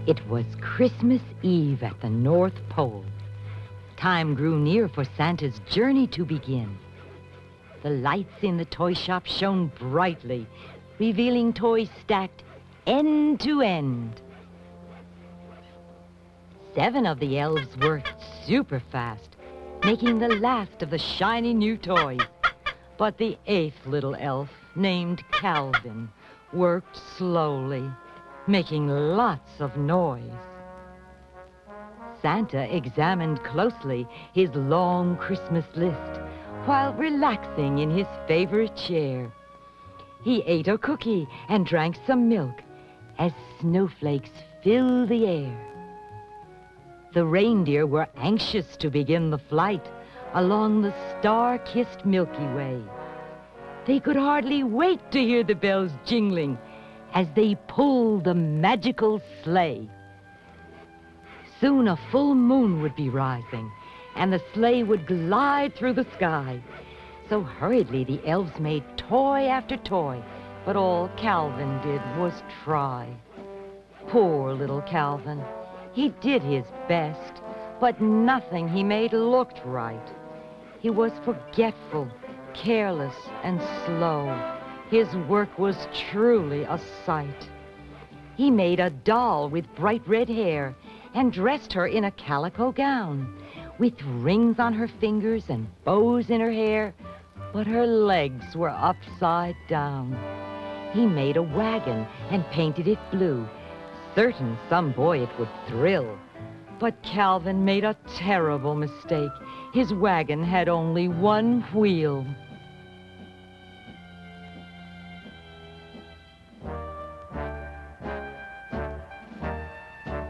It was Christmas Eve at the North Pole. Time grew near for Santa's journey to begin. The lights in the toy shop shone brightly, revealing toys stacked end to end. 7 of the elves worked super fast, making the last of the shiny new toys. But the 8th little elf, named Calvin, worked slowly, making lots of noise. Santa examined closely his long Christmas list while relaxing in his favorite chair. He ate a cookie and drank some milk as snowflakes filled the air. The reindeer were anxious to begin the flight along the star-kissed Milky Way. They could hardly wait to hear the bells jingling as they pulled the magical sleigh. Soon a full moon would be rising, and the sleigh would glide through the sky. So hurriedly the elves made toy after toy, but all Calvin did was try. Poor little Calvin. He did his best, but nothing he made looked right. He was forgetful, careless, and slow. His work was truly a sight. He made a doll with bright red hair and dressed her in a calico gown, with rings on her fingers and bows in her hair, but her legs were upside down. He made a wagon and painted it blue, certain some boy it would thrill. But Calvin made a terrible mistake. His wagon had only one wheel.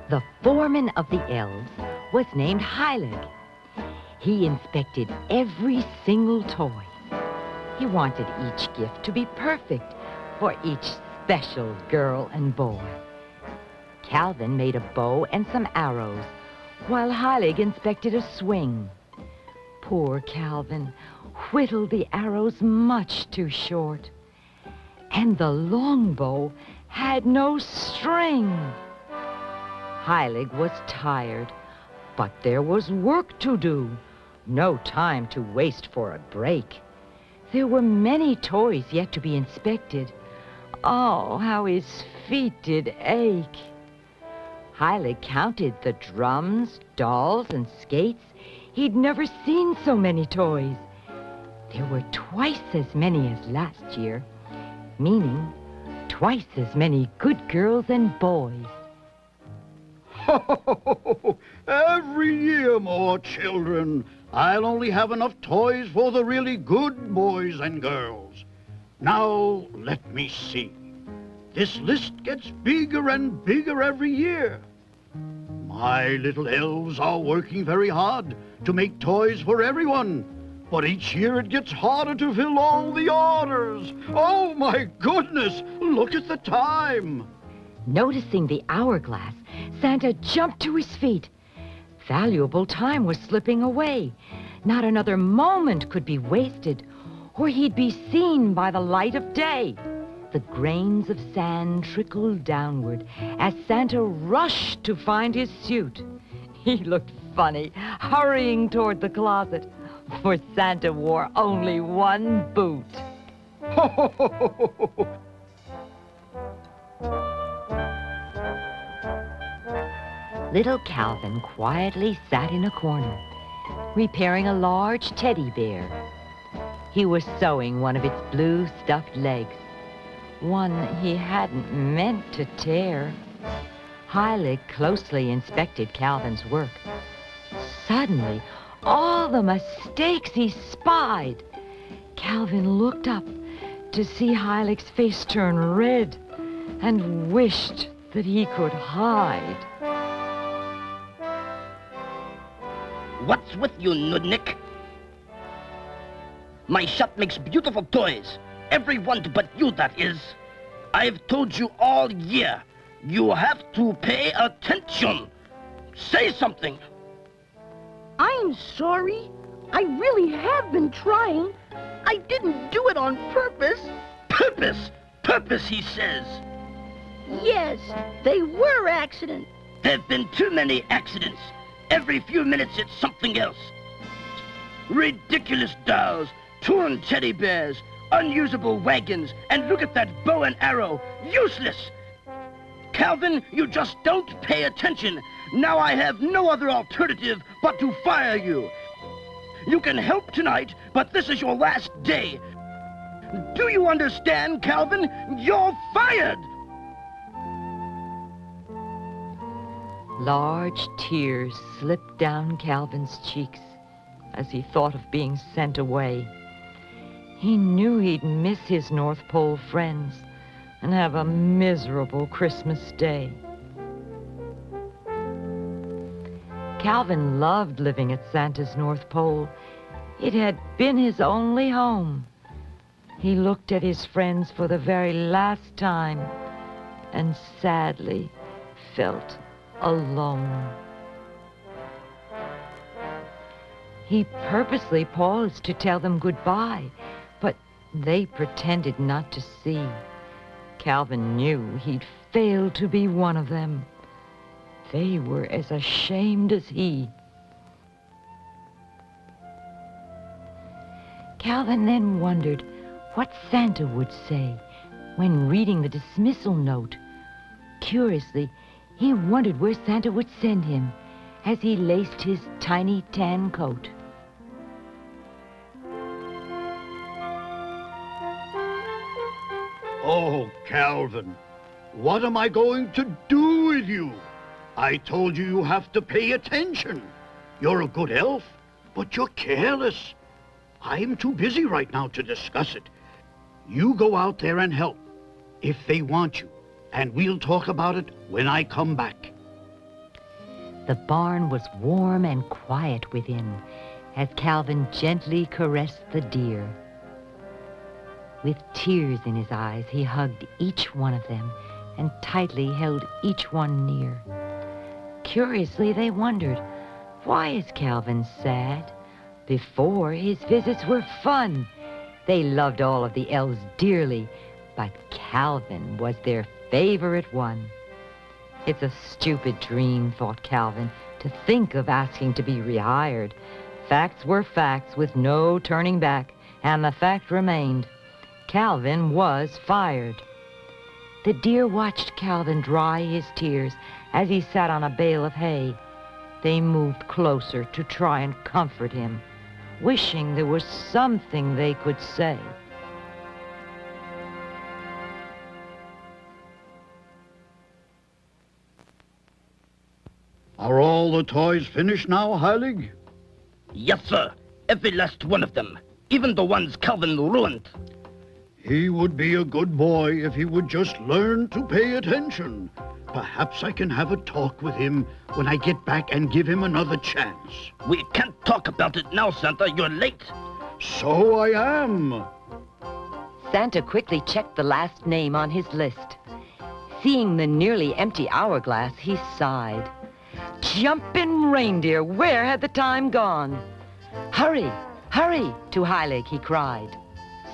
The foreman of the elves was named Heilig. He inspected every single toy. He wanted each gift to be perfect for each special girl and boy. Calvin made a bow and some arrows, while Heilig inspected a swing. Poor Calvin whittled the arrows much too short, and the longbow had no string. Heilig was tired, but there was work to do. No time to waste for a break. There were many toys yet to be inspected. Oh, how his feet did ache. Heilig counted the drums, dolls, and skates. He'd never seen so many toys. There were twice as many as last year, meaning twice as many good girls and boys. Every year more children. I'll only have enough toys for the really good boys and girls. Now, let me see. This list gets bigger and bigger every year. My little elves are working very hard to make toys for everyone. But each year it gets harder to fill all the orders. Oh, my goodness, look at the time. Noticing the hourglass, Santa jumped to his feet. Valuable time was slipping away. Not another moment could be wasted, or he'd be seen by the light of day. The grains of sand trickled downward as Santa rushed to find his suit. He looked funny, hurrying toward the closet, for Santa wore only one boot. Little Calvin quietly sat in a corner, repairing a large teddy bear. He was sewing one of its blue stuffed legs, one he hadn't meant to tear. Heilig closely inspected Calvin's work. Suddenly, all the mistakes he spied. Calvin looked up to see Heilig's face turn red and wished that he could hide. What's with you, Nudnik? My shop makes beautiful toys. Everyone but you, that is. I've told you all year. You have to pay attention. Say something. I'm sorry. I really have been trying. I didn't do it on purpose. Purpose? Purpose, he says. Yes, they were accident. There've been too many accidents. Every few minutes it's something else. Ridiculous dolls, torn teddy bears, unusable wagons, and look at that bow and arrow. Useless! Calvin, you just don't pay attention. Now I have no other alternative but to fire you. You can help tonight, but this is your last day. Do you understand, Calvin? You're fired! Large tears slipped down Calvin's cheeks as he thought of being sent away. He knew he'd miss his North Pole friends and have a miserable Christmas day. Calvin loved living at Santa's North Pole. It had been his only home. He looked at his friends for the very last time and sadly felt alone. He purposely paused to tell them goodbye, but they pretended not to see. Calvin knew he'd failed to be one of them. They were as ashamed as he. Calvin then wondered what Santa would say when reading the dismissal note. Curiously, he wondered where Santa would send him as he laced his tiny tan coat. Oh, Calvin, what am I going to do with you? I told you you have to pay attention. You're a good elf, but you're careless. I'm too busy right now to discuss it. You go out there and help, if they want you, and we'll talk about it when I come back. The barn was warm and quiet within as Calvin gently caressed the deer. With tears in his eyes, he hugged each one of them and tightly held each one near. Curiously, they wondered, why is Calvin sad? Before, his visits were fun. They loved all of the elves dearly, but Calvin was their favorite one. It's a stupid dream, thought Calvin, to think of asking to be rehired. Facts were facts with no turning back, and the fact remained. Calvin was fired. The deer watched Calvin dry his tears as he sat on a bale of hay. They moved closer to try and comfort him, wishing there was something they could say. Are all the toys finished now, Heilig? Yes, sir. Every last one of them. Even the ones Calvin ruined. He would be a good boy if he would just learn to pay attention. Perhaps I can have a talk with him when I get back and give him another chance. We can't talk about it now, Santa. You're late. So I am. Santa quickly checked the last name on his list. Seeing the nearly empty hourglass, he sighed. Jumpin' reindeer, where had the time gone? Hurry, hurry, to Heilig, he cried.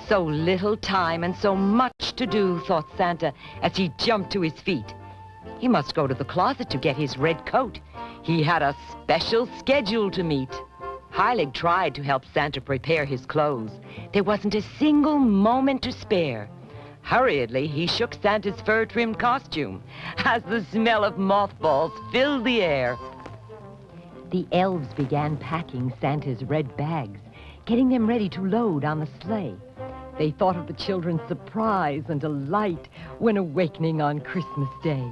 So little time and so much to do, thought Santa as he jumped to his feet. He must go to the closet to get his red coat. He had a special schedule to meet. Heilig tried to help Santa prepare his clothes. There wasn't a single moment to spare. Hurriedly, he shook Santa's fur-trimmed costume as the smell of mothballs filled the air. The elves began packing Santa's red bags, getting them ready to load on the sleigh. They thought of the children's surprise and delight when awakening on Christmas Day.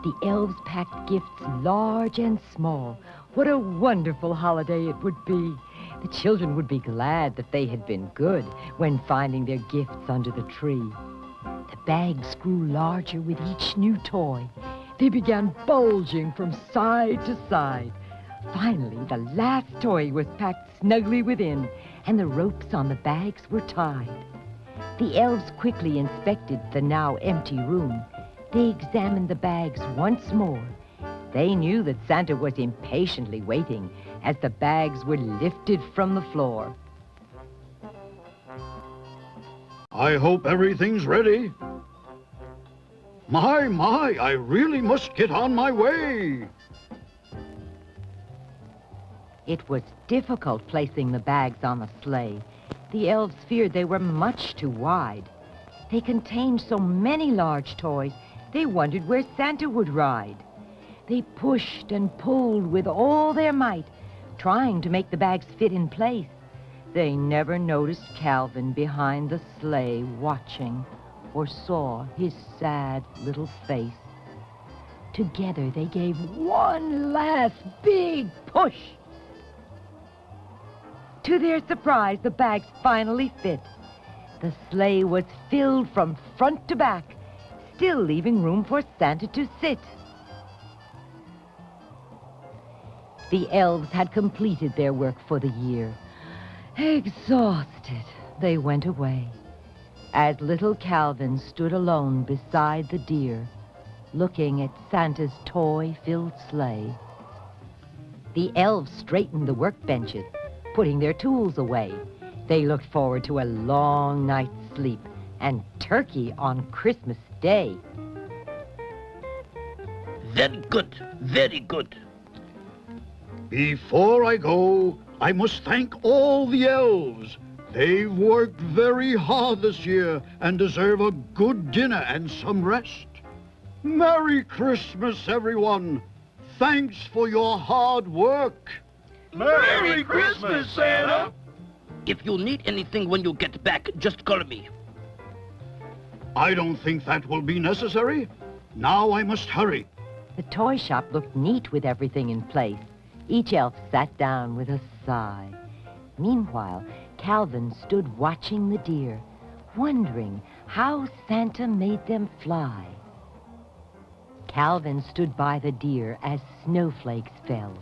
The elves packed gifts large and small. What a wonderful holiday it would be. The children would be glad that they had been good when finding their gifts under the tree. The bags grew larger with each new toy. They began bulging from side to side. Finally, the last toy was packed snugly within, and the ropes on the bags were tied. The elves quickly inspected the now empty room. They examined the bags once more. They knew that Santa was impatiently waiting as the bags were lifted from the floor. I hope everything's ready. My, I really must get on my way. It was difficult placing the bags on the sleigh. The elves feared they were much too wide. They contained so many large toys, they wondered where Santa would ride. They pushed and pulled with all their might, trying to make the bags fit in place. They never noticed Calvin behind the sleigh watching, or saw his sad little face. Together they gave one last big push. To their surprise, the bags finally fit. The sleigh was filled from front to back, still leaving room for Santa to sit. The elves had completed their work for the year. Exhausted, they went away, as little Calvin stood alone beside the deer, looking at Santa's toy-filled sleigh. The elves straightened the workbenches, putting their tools away. They looked forward to a long night's sleep and turkey on Christmas Day. Very good, very good. Before I go, I must thank all the elves. They've worked very hard this year and deserve a good dinner and some rest. Merry Christmas, everyone. Thanks for your hard work. Merry Christmas, Santa! If you need anything when you get back, just call me. I don't think that will be necessary. Now I must hurry. The toy shop looked neat with everything in place. Each elf sat down with a sigh. Meanwhile, Calvin stood watching the deer, wondering how Santa made them fly. Calvin stood by the deer as snowflakes fell,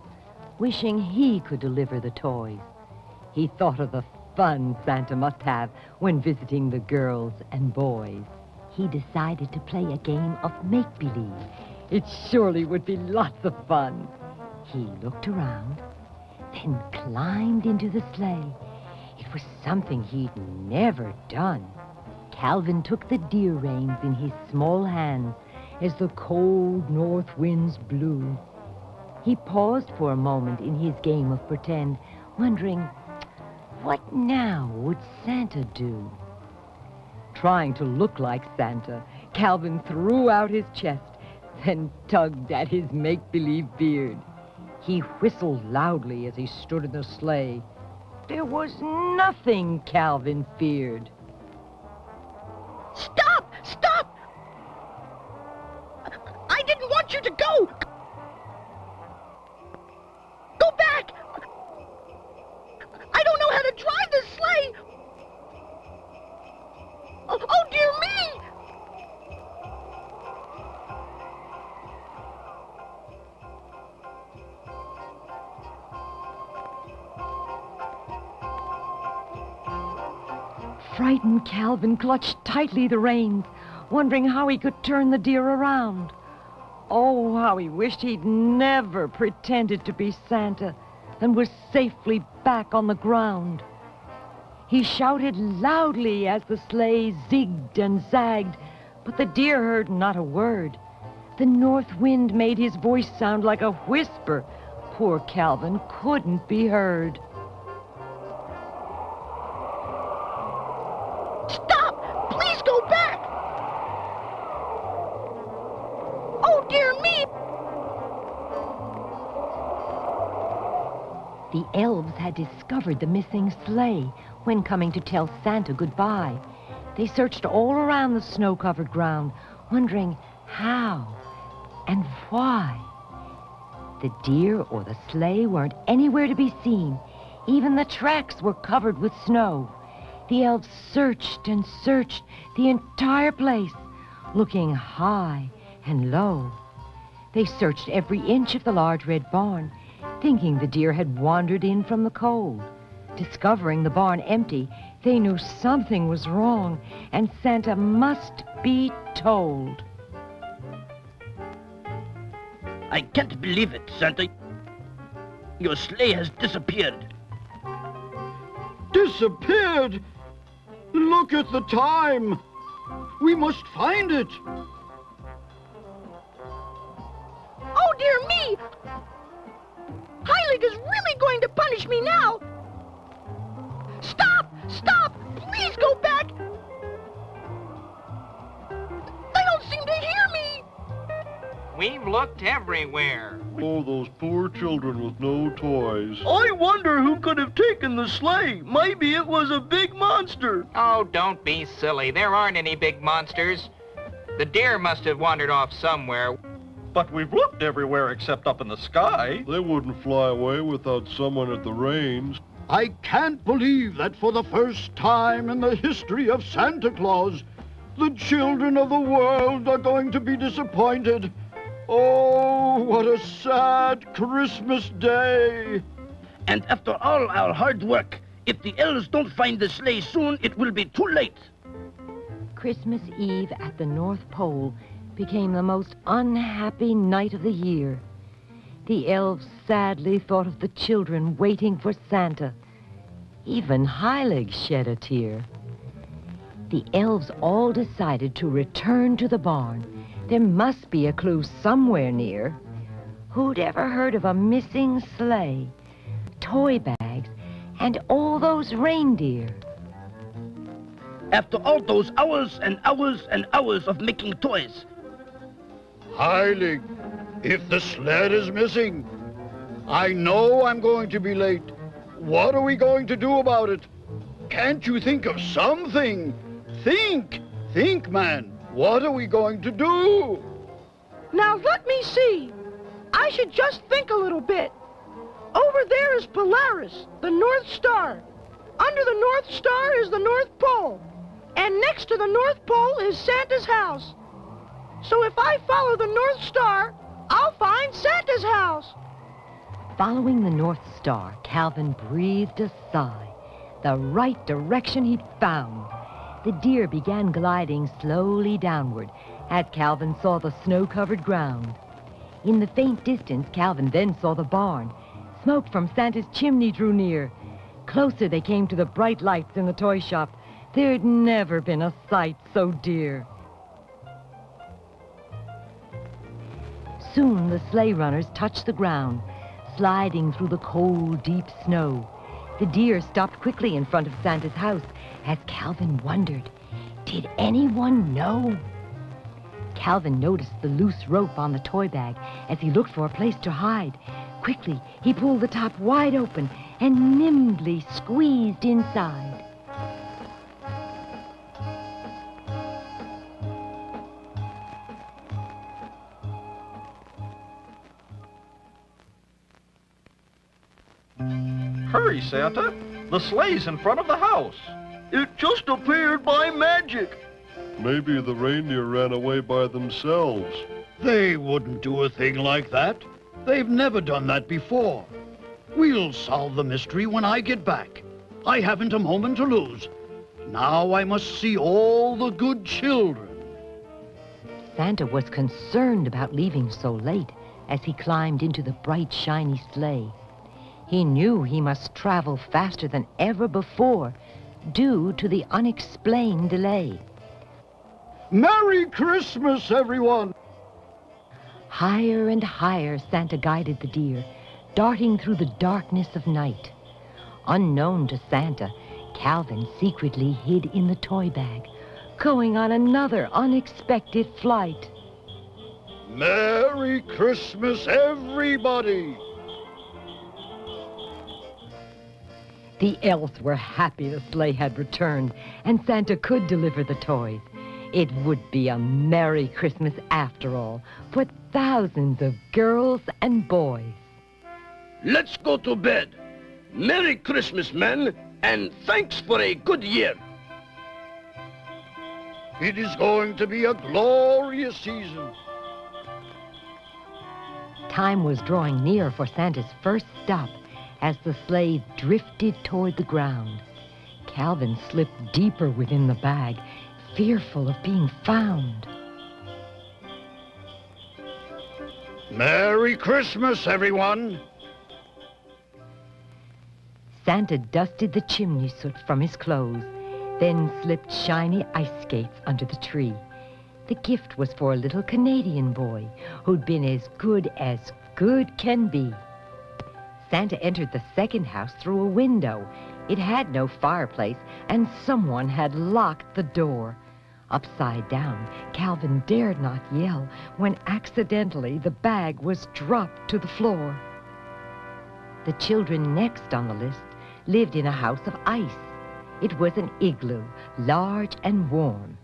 wishing he could deliver the toys. He thought of the fun Santa must have when visiting the girls and boys. He decided to play a game of make-believe. It surely would be lots of fun. He looked around, then climbed into the sleigh. It was something he'd never done. Calvin took the deer reins in his small hands as the cold north winds blew. He paused for a moment in his game of pretend, wondering, what now would Santa do? Trying to look like Santa, Calvin threw out his chest, then tugged at his make-believe beard. He whistled loudly as he stood in the sleigh. There was nothing Calvin feared. Stop! Stop! I didn't want you to go! Go back! I don't know how to drive this sleigh! Oh, dear me! Frightened Calvin clutched tightly the reins, wondering how he could turn the deer around. Oh, how he wished he'd never pretended to be Santa and was safely back on the ground. He shouted loudly as the sleigh zigged and zagged, but the deer heard not a word. The north wind made his voice sound like a whisper. Poor Calvin couldn't be heard. Stop! Please go back! Oh, dear me! The elves had discovered the missing sleigh when coming to tell Santa goodbye. They searched all around the snow-covered ground, wondering how and why. The deer or the sleigh weren't anywhere to be seen. Even the tracks were covered with snow. The elves searched and searched the entire place, looking high and low. They searched every inch of the large red barn, thinking the deer had wandered in from the cold. Discovering the barn empty, they knew something was wrong, and Santa must be told. I can't believe it, Santa. Your sleigh has disappeared. Disappeared? Look at the time. We must find it. Oh, dear me! Heilig is really going to punish me now! Stop! Stop! Please go back! They don't seem to hear me! We've looked everywhere. Oh, those poor children with no toys. I wonder who could have taken the sleigh. Maybe it was a big monster. Oh, don't be silly. There aren't any big monsters. The deer must have wandered off somewhere. But we've looked everywhere except up in the sky. They wouldn't fly away without someone at the reins. I can't believe that for the first time in the history of Santa Claus, the children of the world are going to be disappointed. Oh, what a sad Christmas day! And after all our hard work, if the elves don't find the sleigh soon, it will be too late. Christmas Eve at the North Pole became the most unhappy night of the year. The elves sadly thought of the children waiting for Santa. Even Heilig shed a tear. The elves all decided to return to the barn. There must be a clue somewhere near. Who'd ever heard of a missing sleigh, toy bags, and all those reindeer? After all those hours and hours and hours of making toys. Heilig, if the sled is missing, I know I'm going to be late. What are we going to do about it? Can't you think of something? Think, man. What are we going to do? Now let me see. I should just think a little bit. Over there is Polaris, the North Star. Under the North Star is the North Pole. And next to the North Pole is Santa's house. So if I follow the North Star, I'll find Santa's house. Following the North Star, Calvin breathed a sigh. The right direction he'd found. The deer began gliding slowly downward as Calvin saw the snow-covered ground. In the faint distance, Calvin then saw the barn. Smoke from Santa's chimney drew near. Closer they came to the bright lights in the toy shop. There'd never been a sight so dear. Soon the sleigh runners touched the ground, sliding through the cold, deep snow. The deer stopped quickly in front of Santa's house as Calvin wondered, did anyone know? Calvin noticed the loose rope on the toy bag as he looked for a place to hide. Quickly, he pulled the top wide open and nimbly squeezed inside. Hurry, Santa. The sleigh's in front of the house. It just appeared by magic. Maybe the reindeer ran away by themselves. They wouldn't do a thing like that. They've never done that before. We'll solve the mystery when I get back. I haven't a moment to lose. Now I must see all the good children. Santa was concerned about leaving so late as he climbed into the bright, shiny sleigh. He knew he must travel faster than ever before, due to the unexplained delay. Merry Christmas, everyone! Higher and higher Santa guided the deer, darting through the darkness of night. Unknown to Santa, Calvin secretly hid in the toy bag, going on another unexpected flight. Merry Christmas, everybody! The elves were happy the sleigh had returned, and Santa could deliver the toys. It would be a Merry Christmas after all, for thousands of girls and boys. Let's go to bed. Merry Christmas, men, and thanks for a good year. It is going to be a glorious season. Time was drawing near for Santa's first stop as the sleigh drifted toward the ground. Calvin slipped deeper within the bag, fearful of being found. Merry Christmas, everyone! Santa dusted the chimney soot from his clothes, then slipped shiny ice skates under the tree. The gift was for a little Canadian boy who'd been as good can be. Santa entered the second house through a window. It had no fireplace, and someone had locked the door. Upside down, Calvin dared not yell when accidentally the bag was dropped to the floor. The children next on the list lived in a house of ice. It was an igloo, large and warm.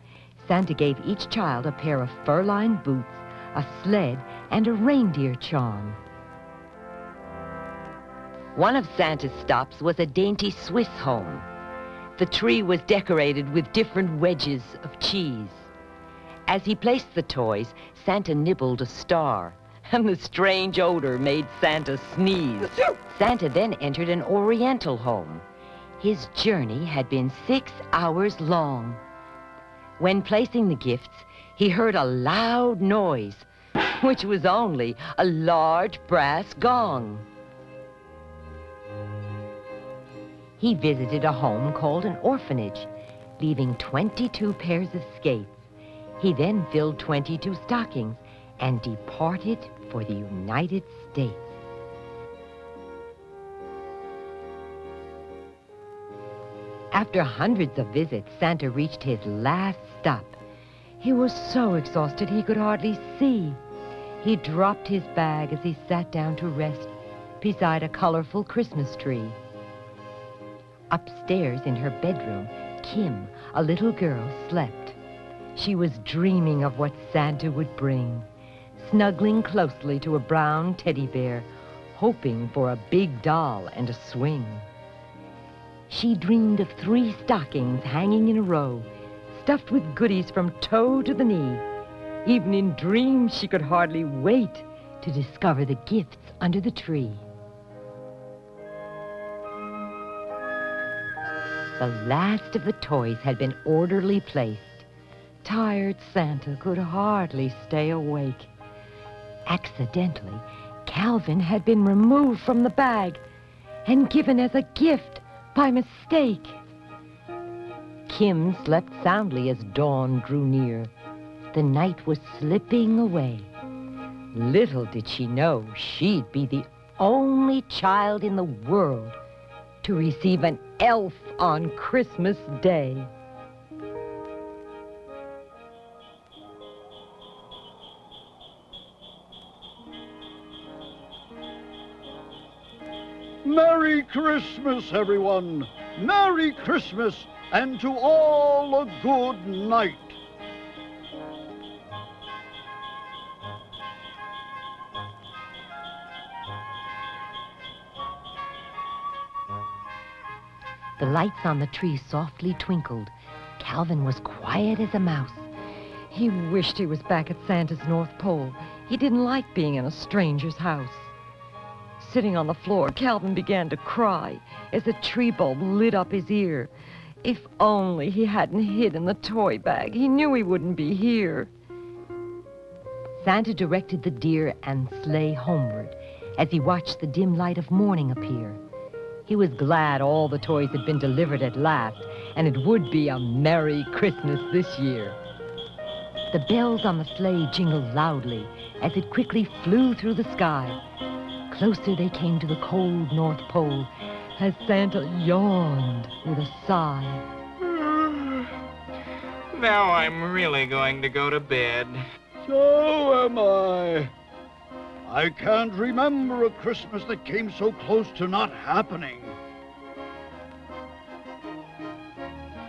Santa gave each child a pair of fur-lined boots, a sled, and a reindeer charm. One of Santa's stops was a dainty Swiss home. The tree was decorated with different wedges of cheese. As he placed the toys, Santa nibbled a star, and the strange odor made Santa sneeze. Santa then entered an Oriental home. His journey had been 6 hours long. When placing the gifts, he heard a loud noise, which was only a large brass gong. He visited a home called an orphanage, leaving 22 pairs of skates. He then filled 22 stockings and departed for the United States. After hundreds of visits, Santa reached his last stop. He was so exhausted he could hardly see. He dropped his bag as he sat down to rest beside a colorful Christmas tree. Upstairs in her bedroom, Kim, a little girl, slept. She was dreaming of what Santa would bring, snuggling closely to a brown teddy bear, hoping for a big doll and a swing. She dreamed of 3 stockings hanging in a row, stuffed with goodies from toe to the knee. Even in dreams, she could hardly wait to discover the gifts under the tree. The last of the toys had been orderly placed. Tired Santa could hardly stay awake. Accidentally, Calvin had been removed from the bag and given as a gift by mistake. Kim slept soundly as dawn drew near. The night was slipping away. Little did she know she'd be the only child in the world to receive an elf on Christmas Day. Merry Christmas, everyone! Merry Christmas, and to all a good night! The lights on the tree softly twinkled. Calvin was quiet as a mouse. He wished he was back at Santa's North Pole. He didn't like being in a stranger's house. Sitting on the floor, Calvin began to cry as a tree bulb lit up his ear. If only he hadn't hidden the toy bag. He knew he wouldn't be here. Santa directed the deer and sleigh homeward as he watched the dim light of morning appear. He was glad all the toys had been delivered at last, and it would be a Merry Christmas this year. The bells on the sleigh jingled loudly as it quickly flew through the sky. Closer they came to the cold North Pole as Santa yawned with a sigh. Now I'm really going to go to bed. So am I. I can't remember a Christmas that came so close to not happening.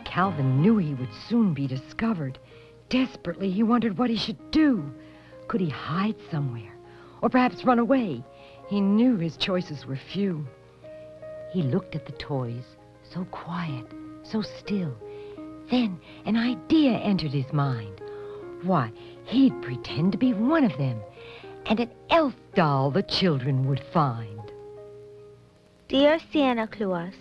Calvin knew he would soon be discovered. Desperately, he wondered what he should do. Could he hide somewhere? Or perhaps run away? He knew his choices were few. He looked at the toys, so quiet, so still. Then an idea entered his mind. Why, he'd pretend to be one of them, and an elf doll the children would find. Dear Santa Claus,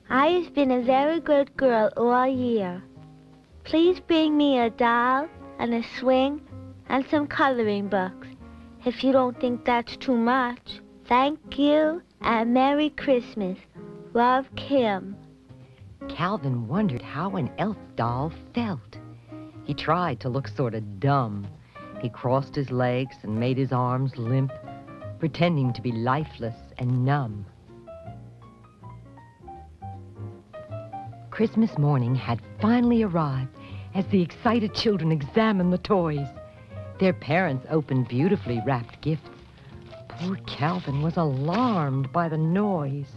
I have been a very good girl all year. Please bring me a doll and a swing and some coloring books. If you don't think that's too much, thank you and Merry Christmas. Love, Kim. Calvin wondered how an elf doll felt. He tried to look sort of dumb. He crossed his legs and made his arms limp, pretending to be lifeless and numb. Christmas morning had finally arrived as the excited children examined the toys. Their parents opened beautifully wrapped gifts. Poor Calvin was alarmed by the noise.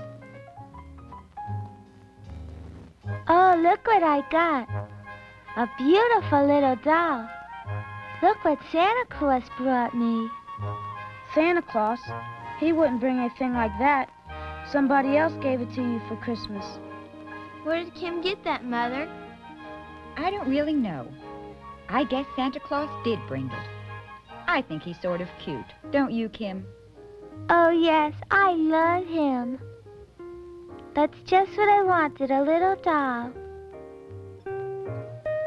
Oh, look what I got. A beautiful little doll. Look what Santa Claus brought me. Santa Claus? He wouldn't bring a thing like that. Somebody else gave it to you for Christmas. Where did Kim get that, Mother? I don't really know. I guess Santa Claus did bring it. I think he's sort of cute. Don't you, Kim? Oh, yes, I love him. That's just what I wanted, a little doll.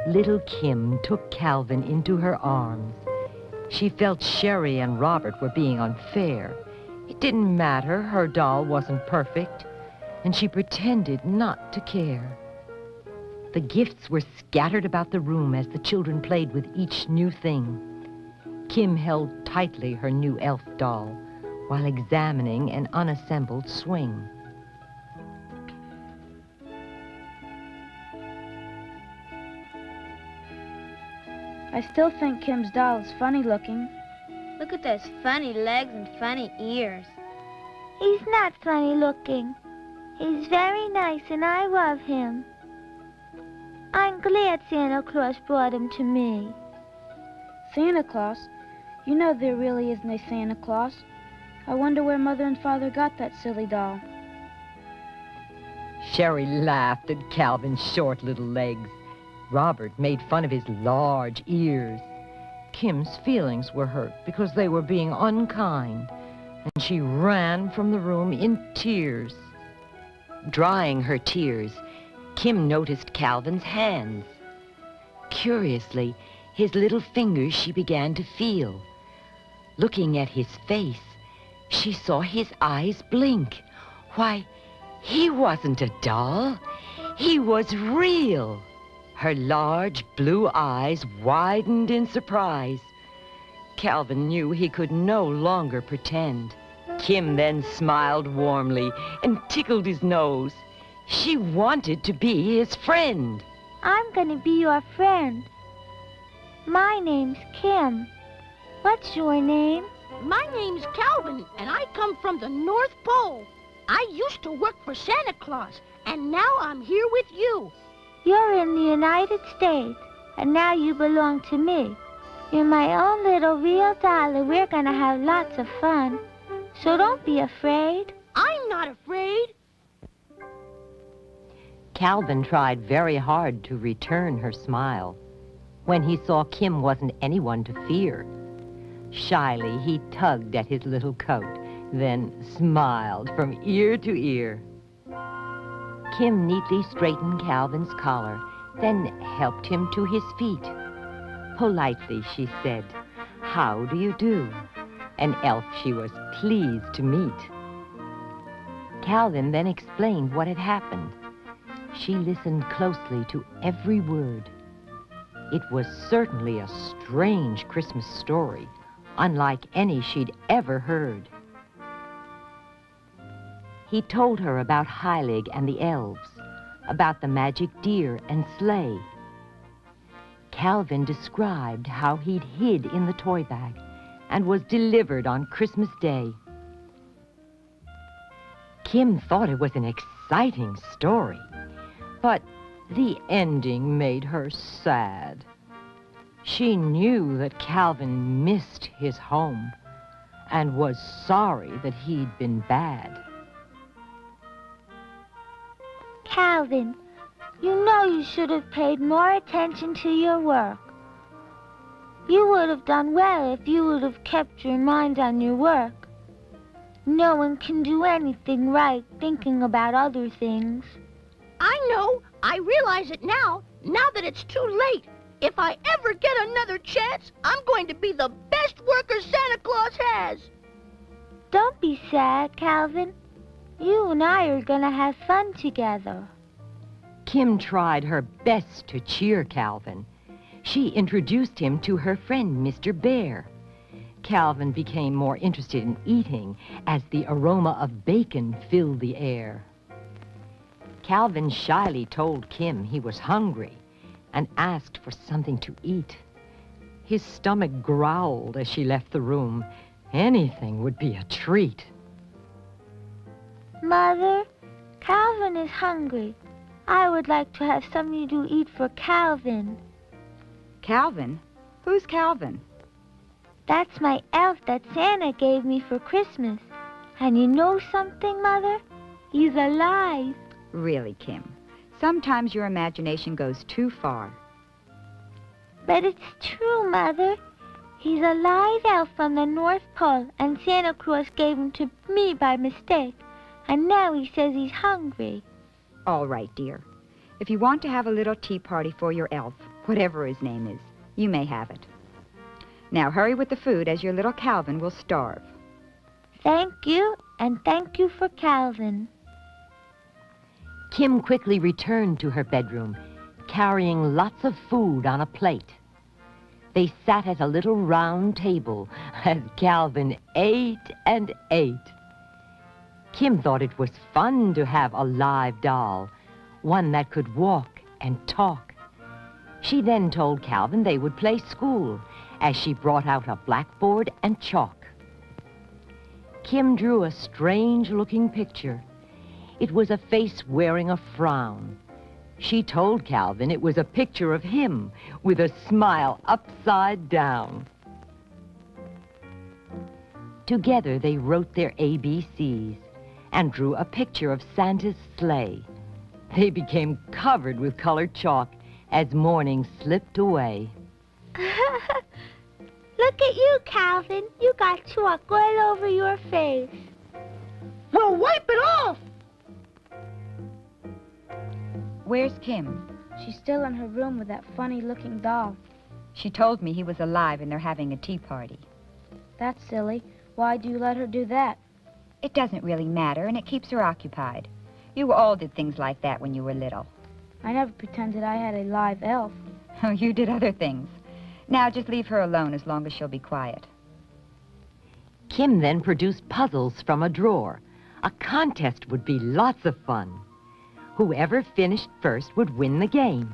Little Kim took Calvin into her arms. She felt Sherry and Robert were being unfair. It didn't matter, her doll wasn't perfect, and she pretended not to care. The gifts were scattered about the room as the children played with each new thing. Kim held tightly her new elf doll while examining an unassembled swing. I still think Kim's doll is funny looking. Look at those funny legs and funny ears. He's not funny looking. He's very nice and I love him. I'm glad Santa Claus brought him to me. Santa Claus? You know there really isn't a Santa Claus. I wonder where Mother and Father got that silly doll. Sherry laughed at Calvin's short little legs. Robert made fun of his large ears. Kim's feelings were hurt because they were being unkind, and she ran from the room in tears. Drying her tears, Kim noticed Calvin's hands. Curiously, his little fingers she began to feel. Looking at his face, she saw his eyes blink. Why, he wasn't a doll. He was real. Her large blue eyes widened in surprise. Calvin knew he could no longer pretend. Kim then smiled warmly and tickled his nose. She wanted to be his friend. I'm gonna be your friend. My name's Kim. What's your name? My name's Calvin, and I come from the North Pole. I used to work for Santa Claus, and now I'm here with you. You're in the United States, and now you belong to me. You're my own little real doll, and we're gonna have lots of fun. So don't be afraid. I'm not afraid. Calvin tried very hard to return her smile when he saw Kim wasn't anyone to fear. Shyly, he tugged at his little coat, then smiled from ear to ear. Kim neatly straightened Calvin's collar, then helped him to his feet. Politely, she said, "How do you do?" An elf she was pleased to meet. Calvin then explained what had happened. She listened closely to every word. It was certainly a strange Christmas story, unlike any she'd ever heard. He told her about Heilig and the elves, about the magic deer and sleigh. Calvin described how he'd hid in the toy bag and was delivered on Christmas Day. Kim thought it was an exciting story, but the ending made her sad. She knew that Calvin missed his home and was sorry that he'd been bad. Calvin, you know you should have paid more attention to your work. You would have done well if you would have kept your mind on your work. No one can do anything right thinking about other things. I know. I realize it now that it's too late. If I ever get another chance, I'm going to be the best worker Santa Claus has. Don't be sad, Calvin. You and I are gonna have fun together. Kim tried her best to cheer Calvin. She introduced him to her friend, Mr. Bear. Calvin became more interested in eating as the aroma of bacon filled the air. Calvin shyly told Kim he was hungry and asked for something to eat. His stomach growled as she left the room. Anything would be a treat. Mother, Calvin is hungry. I would like to have something to eat for Calvin. Calvin? Who's Calvin? That's my elf that Santa gave me for Christmas. And you know something, Mother? He's alive. Really, Kim. Sometimes your imagination goes too far. But it's true, Mother. He's a live elf from the North Pole, and Santa Claus gave him to me by mistake. And now he says he's hungry. All right, dear. If you want to have a little tea party for your elf, whatever his name is, you may have it. Now hurry with the food, as your little Calvin will starve. Thank you, and thank you for Calvin. Kim quickly returned to her bedroom, carrying lots of food on a plate. They sat at a little round table as Calvin ate and ate. Kim thought it was fun to have a live doll, one that could walk and talk. She then told Calvin they would play school, as she brought out a blackboard and chalk. Kim drew a strange-looking picture. It was a face wearing a frown. She told Calvin it was a picture of him with a smile upside down. Together they wrote their ABCs and drew a picture of Santa's sleigh. They became covered with colored chalk as morning slipped away. Look at you, Calvin. You got chalk all over your face. Well, wipe it off. Where's Kim? She's still in her room with that funny-looking doll. She told me he was alive and they're having a tea party. That's silly. Why do you let her do that? It doesn't really matter, and it keeps her occupied. You all did things like that when you were little. I never pretended I had a live elf. Oh, you did other things. Now just leave her alone as long as she'll be quiet. Kim then produced puzzles from a drawer. A contest would be lots of fun. Whoever finished first would win the game.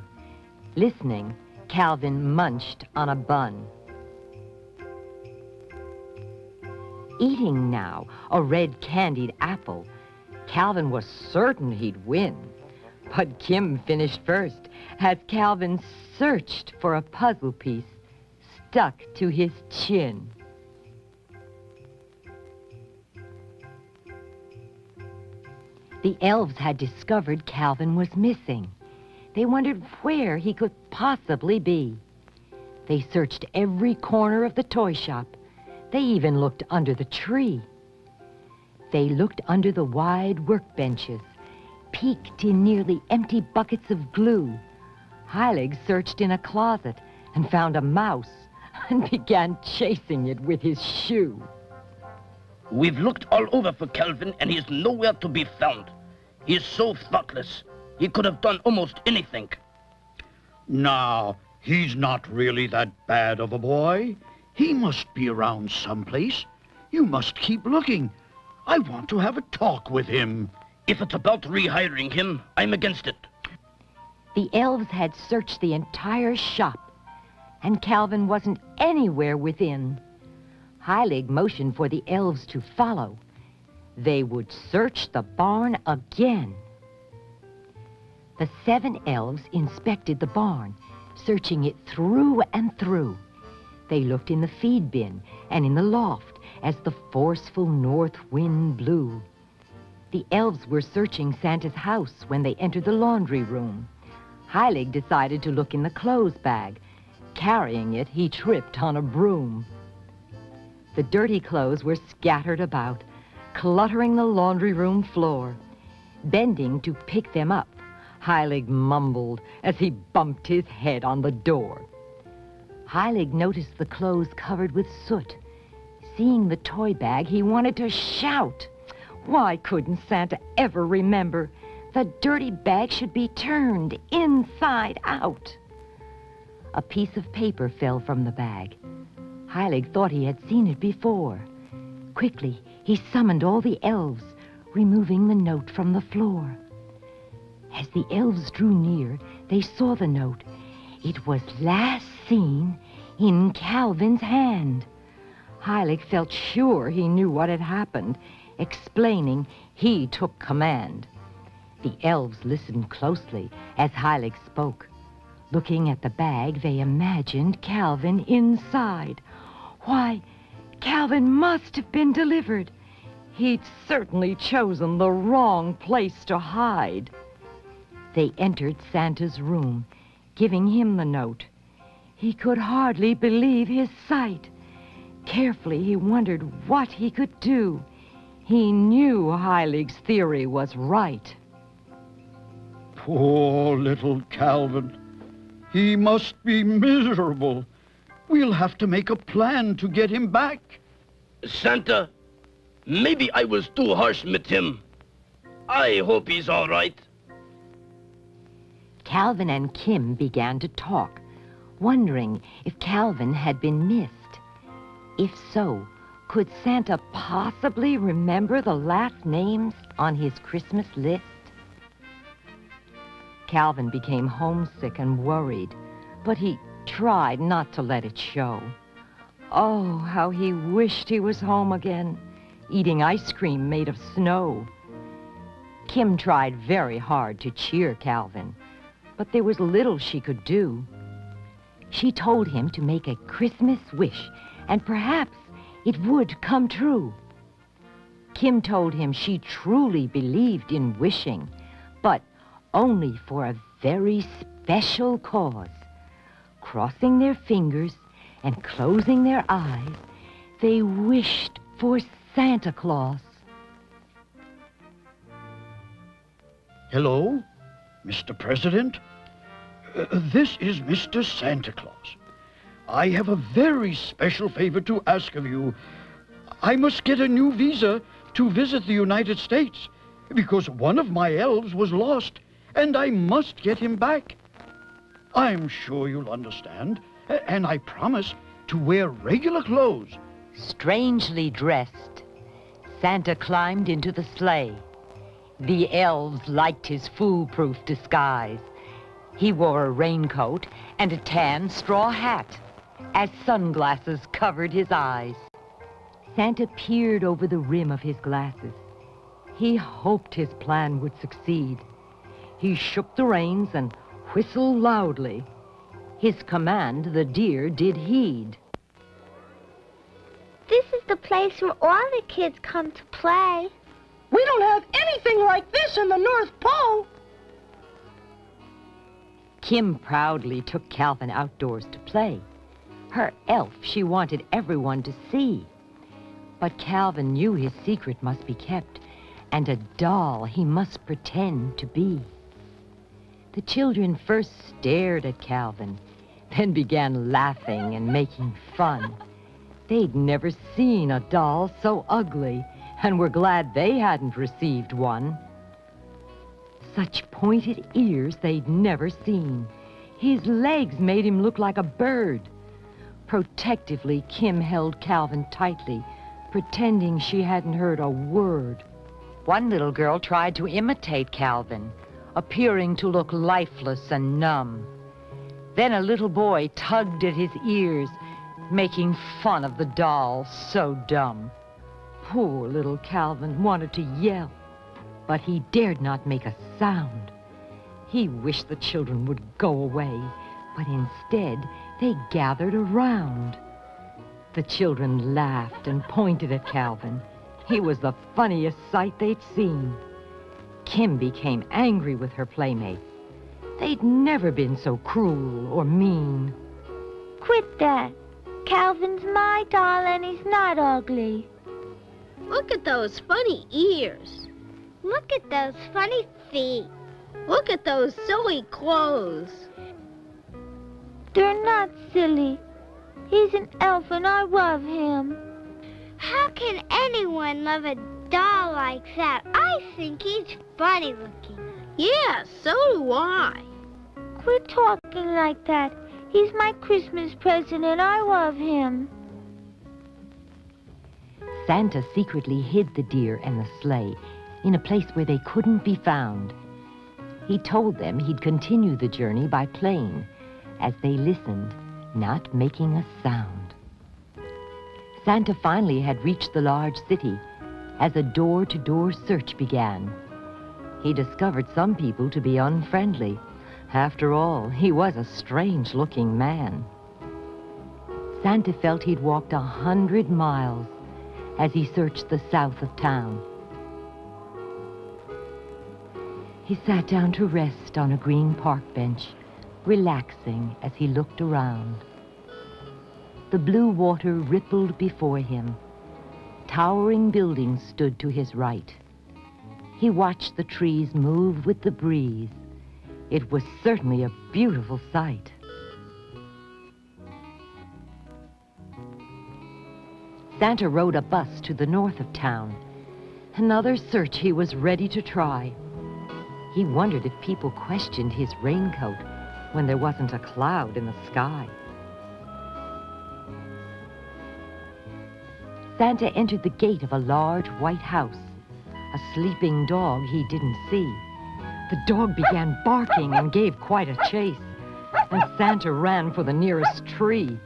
Listening, Calvin munched on a bun. Eating now a red candied apple, Calvin was certain he'd win. But Kim finished first as Calvin searched for a puzzle piece stuck to his chin. The elves had discovered Calvin was missing. They wondered where he could possibly be. They searched every corner of the toy shop. They even looked under the tree. They looked under the wide workbenches, peeked in nearly empty buckets of glue. Heilig searched in a closet and found a mouse and began chasing it with his shoe. We've looked all over for Calvin, and he's nowhere to be found. He's so thoughtless. He could have done almost anything. Now, he's not really that bad of a boy. He must be around someplace. You must keep looking. I want to have a talk with him. If it's about rehiring him, I'm against it. The elves had searched the entire shop, and Calvin wasn't anywhere within. Heilig motioned for the elves to follow. They would search the barn again. The 7 elves inspected the barn, searching it through and through. They looked in the feed bin and in the loft as the forceful north wind blew. The elves were searching Santa's house when they entered the laundry room. Heilig decided to look in the clothes bag. Carrying it, he tripped on a broom. The dirty clothes were scattered about, cluttering the laundry room floor. Bending to pick them up, Heilig mumbled as he bumped his head on the door. Heilig noticed the clothes covered with soot. Seeing the toy bag, he wanted to shout. Why couldn't Santa ever remember? The dirty bag should be turned inside out. A piece of paper fell from the bag. Heilig thought he had seen it before. Quickly, he summoned all the elves, removing the note from the floor. As the elves drew near, they saw the note. It was last seen in Calvin's hand. Heilig felt sure he knew what had happened. Explaining, he took command. The elves listened closely as Heilig spoke. Looking at the bag, they imagined Calvin inside. Why, Calvin must have been delivered. He'd certainly chosen the wrong place to hide. They entered Santa's room, giving him the note. He could hardly believe his sight. Carefully, he wondered what he could do. He knew Heilig's theory was right. Poor little Calvin. He must be miserable. We'll have to make a plan to get him back. Santa, maybe I was too harsh with him. I hope he's all right. Calvin and Kim began to talk, wondering if Calvin had been missed. If so, could Santa possibly remember the last names on his Christmas list? Calvin became homesick and worried, but he tried not to let it show. Oh, how he wished he was home again, eating ice cream made of snow. Kim tried very hard to cheer Calvin, but there was little she could do. She told him to make a Christmas wish, and perhaps it would come true. Kim told him she truly believed in wishing, but only for a very special cause. Crossing their fingers and closing their eyes, they wished for Santa Claus. Hello, Mr. President. This is Mr. Santa Claus. I have a very special favor to ask of you. I must get a new visa to visit the United States because one of my elves was lost, and I must get him back. I'm sure you'll understand, and I promise to wear regular clothes. Strangely dressed, Santa climbed into the sleigh. The elves liked his foolproof disguise. He wore a raincoat and a tan straw hat, as sunglasses covered his eyes. Santa peered over the rim of his glasses. He hoped his plan would succeed. He shook the reins and whistled loudly. His command the deer did heed. This is the place where all the kids come to play. We don't have anything like this in the North Pole. Kim proudly took Calvin outdoors to play. Her elf she wanted everyone to see. But Calvin knew his secret must be kept, and a doll he must pretend to be. The children first stared at Calvin, then began laughing and making fun. They'd never seen a doll so ugly, and were glad they hadn't received one. Such pointed ears they'd never seen. His legs made him look like a bird. Protectively, Kim held Calvin tightly, pretending she hadn't heard a word. One little girl tried to imitate Calvin, appearing to look lifeless and numb. Then a little boy tugged at his ears, making fun of the doll so dumb. Poor little Calvin wanted to yell, but he dared not make a sound. He wished the children would go away, but instead they gathered around. The children laughed and pointed at Calvin. He was the funniest sight they'd seen. Kim became angry with her playmates. They'd never been so cruel or mean. Quit that. Calvin's my doll and he's not ugly. Look at those funny ears. Look at those funny feet. Look at those silly clothes. They're not silly. He's an elf and I love him. How can anyone love a doll like that? I think he's funny looking. Yeah, so do I. Quit talking like that. He's my Christmas present and I love him. Santa secretly hid the deer and the sleigh in a place where they couldn't be found. He told them he'd continue the journey by plane as they listened, not making a sound. Santa finally had reached the large city as a door-to-door search began. He discovered some people to be unfriendly. After all, he was a strange-looking man. Santa felt he'd walked 100 miles as he searched the south of town. He sat down to rest on a green park bench, relaxing as he looked around. The blue water rippled before him. Towering buildings stood to his right. He watched the trees move with the breeze. It was certainly a beautiful sight. Santa rode a bus to the north of town. Another search he was ready to try. He wondered if people questioned his raincoat when there wasn't a cloud in the sky. Santa entered the gate of a large white house. A sleeping dog he didn't see. The dog began barking and gave quite a chase, and Santa ran for the nearest tree.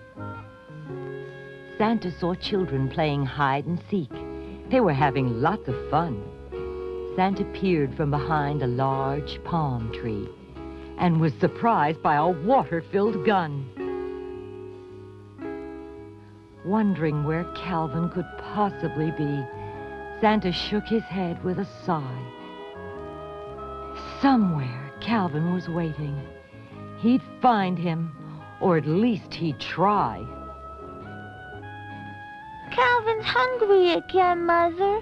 Santa saw children playing hide and seek. They were having lots of fun. Santa peered from behind a large palm tree and was surprised by a water-filled gun. Wondering where Calvin could possibly be, Santa shook his head with a sigh. Somewhere Calvin was waiting. He'd find him, or at least he'd try. Calvin's hungry again, Mother.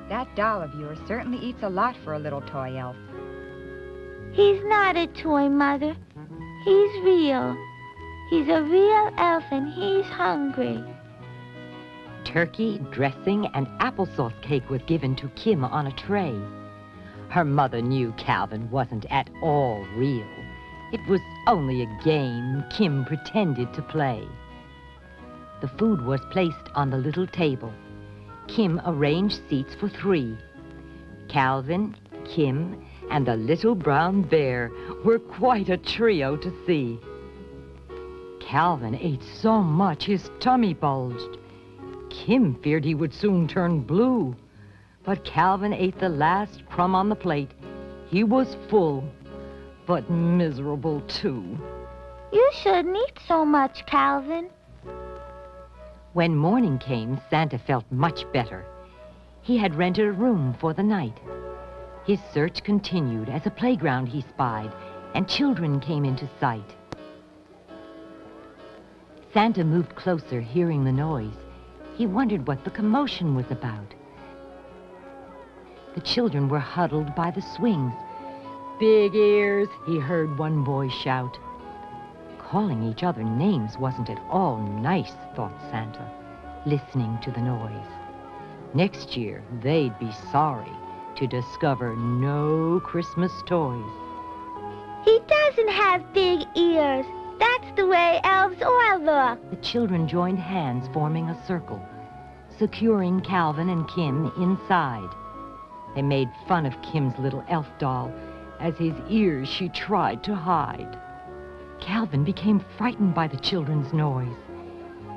That doll of yours certainly eats a lot for a little toy elf. He's not a toy, Mother. He's real. He's a real elf and he's hungry. Turkey, dressing, and applesauce cake was given to Kim on a tray. Her mother knew Calvin wasn't at all real. It was only a game Kim pretended to play. The food was placed on the little table. Kim arranged seats for 3. Calvin, Kim, and the little brown bear were quite a trio to see. Calvin ate so much his tummy bulged. Kim feared he would soon turn blue. But Calvin ate the last crumb on the plate. He was full, but miserable too. You shouldn't eat so much, Calvin. When morning came, Santa felt much better. He had rented a room for the night. His search continued as a playground he spied, and children came into sight. Santa moved closer, hearing the noise. He wondered what the commotion was about. The children were huddled by the swings. "Big ears," he heard one boy shout. Calling each other names wasn't at all nice, thought Santa, listening to the noise. Next year, they'd be sorry to discover no Christmas toys. He doesn't have big ears. That's the way elves all look. The children joined hands, forming a circle, securing Calvin and Kim inside. They made fun of Kim's little elf doll as his ears she tried to hide. Calvin became frightened by the children's noise.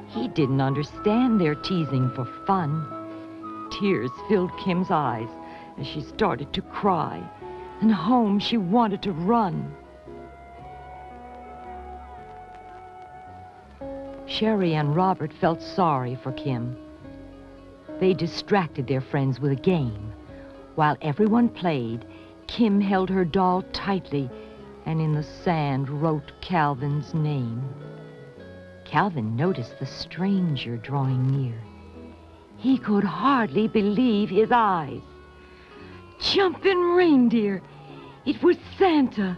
He didn't understand their teasing for fun. Tears filled Kim's eyes as she started to cry, and home she wanted to run. Sherry and Robert felt sorry for Kim. They distracted their friends with a game. While everyone played, Kim held her doll tightly and in the sand wrote Calvin's name. Calvin noticed the stranger drawing near. He could hardly believe his eyes. Jumping reindeer! It was Santa,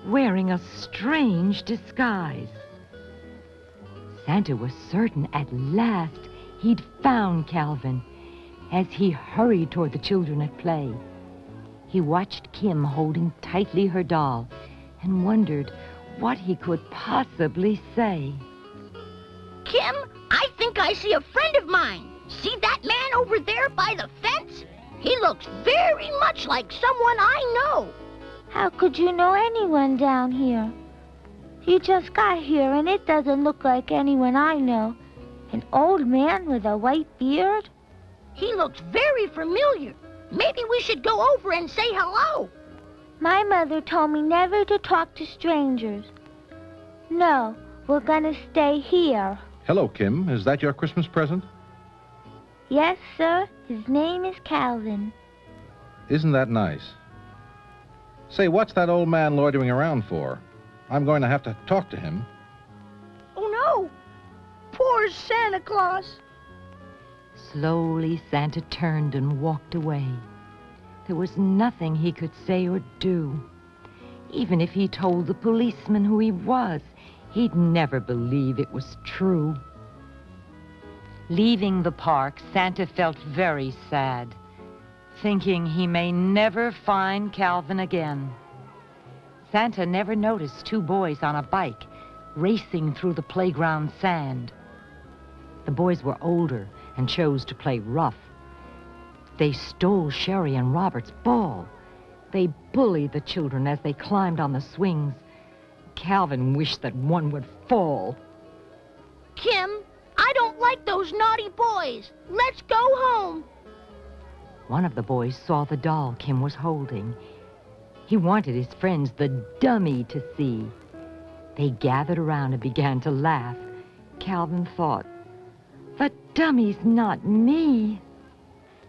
wearing a strange disguise. Santa was certain at last he'd found Calvin as he hurried toward the children at play. He watched Kim holding tightly her doll and wondered what he could possibly say. Kim, I think I see a friend of mine. See that man over there by the fence? He looks very much like someone I know. How could you know anyone down here? You just got here and it doesn't look like anyone I know. An old man with a white beard? He looks very familiar. Maybe we should go over and say hello. My mother told me never to talk to strangers. No, we're gonna stay here. Hello, Kim. Is that your Christmas present? Yes, sir. His name is Calvin. Isn't that nice? Say, what's that old man loitering around for? I'm going to have to talk to him. Oh, no. Poor Santa Claus. Slowly, Santa turned and walked away. There was nothing he could say or do. Even if he told the policeman who he was, he'd never believe it was true. Leaving the park, Santa felt very sad, thinking he may never find Calvin again. Santa never noticed two boys on a bike racing through the playground sand. The boys were older and chose to play rough. They stole Sherry and Robert's ball. They bullied the children as they climbed on the swings. Calvin wished that one would fall. Kim, I don't like those naughty boys. Let's go home. One of the boys saw the doll Kim was holding. He wanted his friends, the dummy, to see. They gathered around and began to laugh. Calvin thought, the dummy's not me.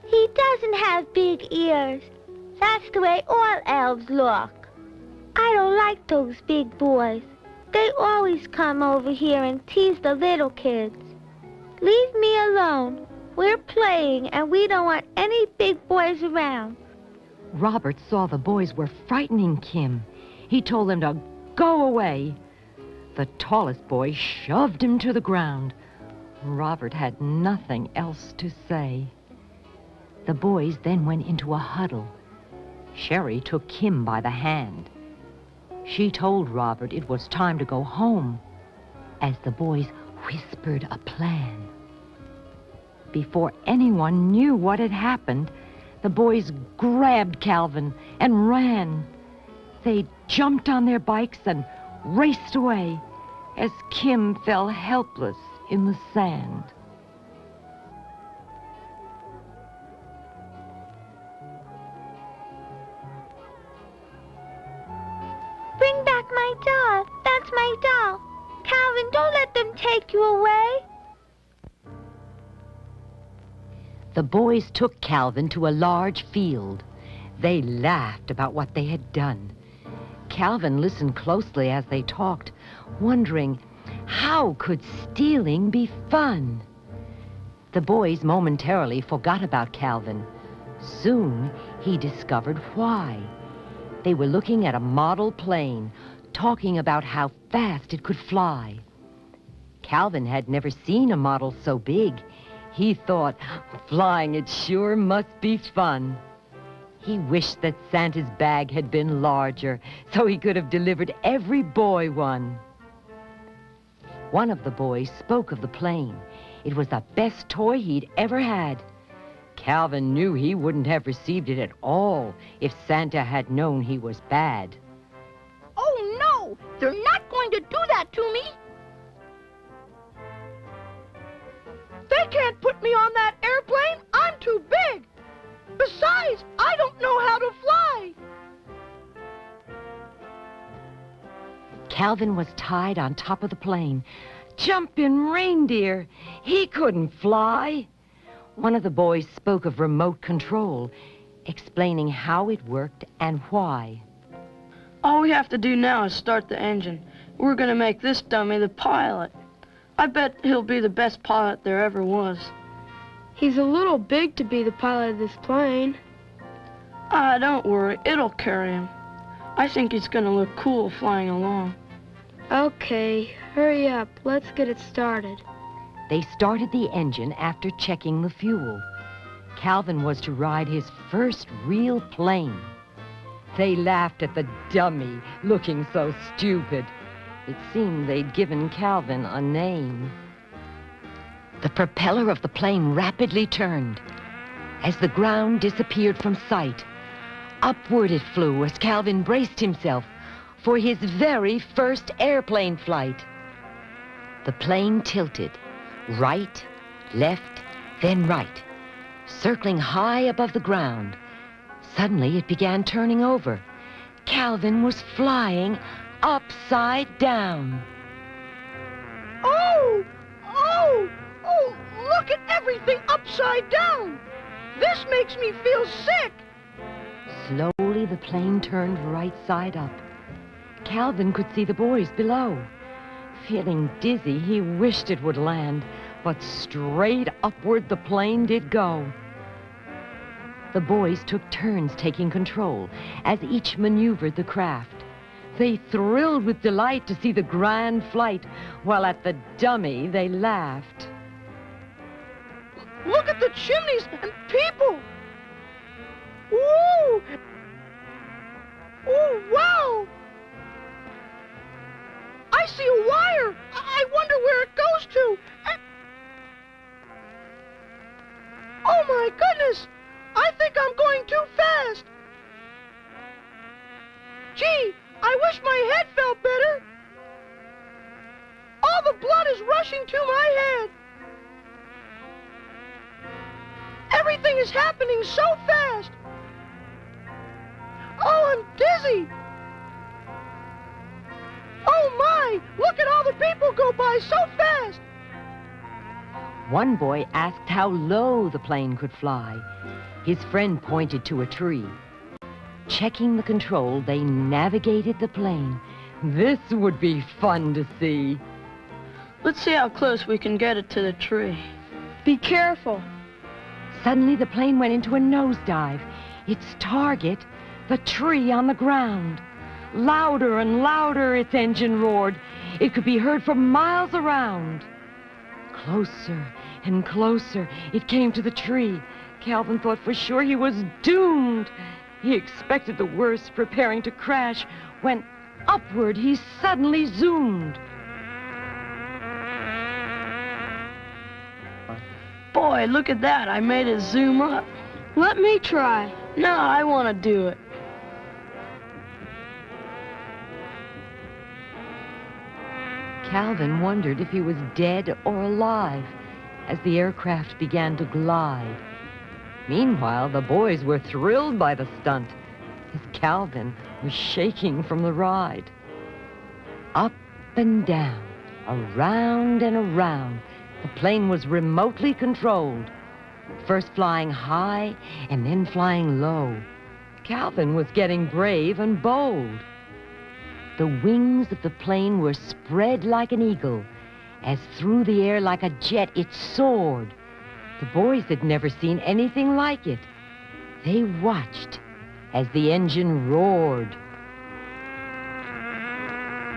He doesn't have big ears. That's the way all elves look. I don't like those big boys. They always come over here and tease the little kids. Leave me alone. We're playing and we don't want any big boys around. Robert saw the boys were frightening Kim. He told them to go away. The tallest boy shoved him to the ground. Robert had nothing else to say. The boys then went into a huddle. Sherry took Kim by the hand. She told Robert it was time to go home, as the boys whispered a plan. Before anyone knew what had happened, the boys grabbed Calvin and ran. They jumped on their bikes and raced away as Kim fell helpless in the sand. Bring back my doll. That's my doll. Calvin, don't let them take you away. The boys took Calvin to a large field. They laughed about what they had done. Calvin listened closely as they talked, wondering, how could stealing be fun? The boys momentarily forgot about Calvin. Soon, he discovered why. They were looking at a model plane, talking about how fast it could fly. Calvin had never seen a model so big. He thought, flying it sure must be fun. He wished that Santa's bag had been larger, so he could have delivered every boy one. One of the boys spoke of the plane. It was the best toy he'd ever had. Calvin knew he wouldn't have received it at all if Santa had known he was bad. Oh, no! They're not going to do that to me! They can't put me on that airplane. I'm too big. Besides, I don't know how to fly. Calvin was tied on top of the plane. Jumpin' reindeer! He couldn't fly. One of the boys spoke of remote control, explaining how it worked and why. All we have to do now is start the engine. We're gonna make this dummy the pilot. I bet he'll be the best pilot there ever was. He's a little big to be the pilot of this plane. Ah, don't worry, it'll carry him. I think he's gonna look cool flying along. Okay, hurry up. Let's get it started. They started the engine after checking the fuel. Calvin was to ride his first real plane. They laughed at the dummy looking so stupid. It seemed they'd given Calvin a name. The propeller of the plane rapidly turned. As the ground disappeared from sight, upward it flew as Calvin braced himself for his very first airplane flight. The plane tilted, right, left, then right, circling high above the ground. Suddenly it began turning over. Calvin was flying upside down. Oh! Oh! Oh! Look at everything upside down! This makes me feel sick! Slowly the plane turned right side up. Calvin could see the boys below. Feeling dizzy, he wished it would land, but straight upward the plane did go. The boys took turns taking control as each maneuvered the craft. They thrilled with delight to see the grand flight, while at the dummy they laughed. Look at the chimneys and people! Ooh! Oh, wow! I see a wire! I wonder where it goes to! Oh my goodness! I think I'm going too fast! Gee, I wish my head felt better! All the blood is rushing to my head! Everything is happening so fast! Oh, I'm dizzy! Oh my! Look at all the people go by so fast! One boy asked how low the plane could fly. His friend pointed to a tree. Checking the control, they navigated the plane. This would be fun to see. Let's see how close we can get it to the tree. Be careful. Suddenly the plane went into a nosedive. Its target, the tree on the ground. Louder and louder its engine roared. It could be heard for miles around. Closer and closer it came to the tree. Calvin thought for sure he was doomed. He expected the worst, preparing to crash, when upward he suddenly zoomed. Boy, look at that. I made it zoom up. Let me try. No, I want to do it. Calvin wondered if he was dead or alive as the aircraft began to glide. Meanwhile, the boys were thrilled by the stunt as Calvin was shaking from the ride. Up and down, around and around, the plane was remotely controlled, first flying high and then flying low. Calvin was getting brave and bold. The wings of the plane were spread like an eagle, as through the air like a jet it soared. The boys had never seen anything like it. They watched as the engine roared.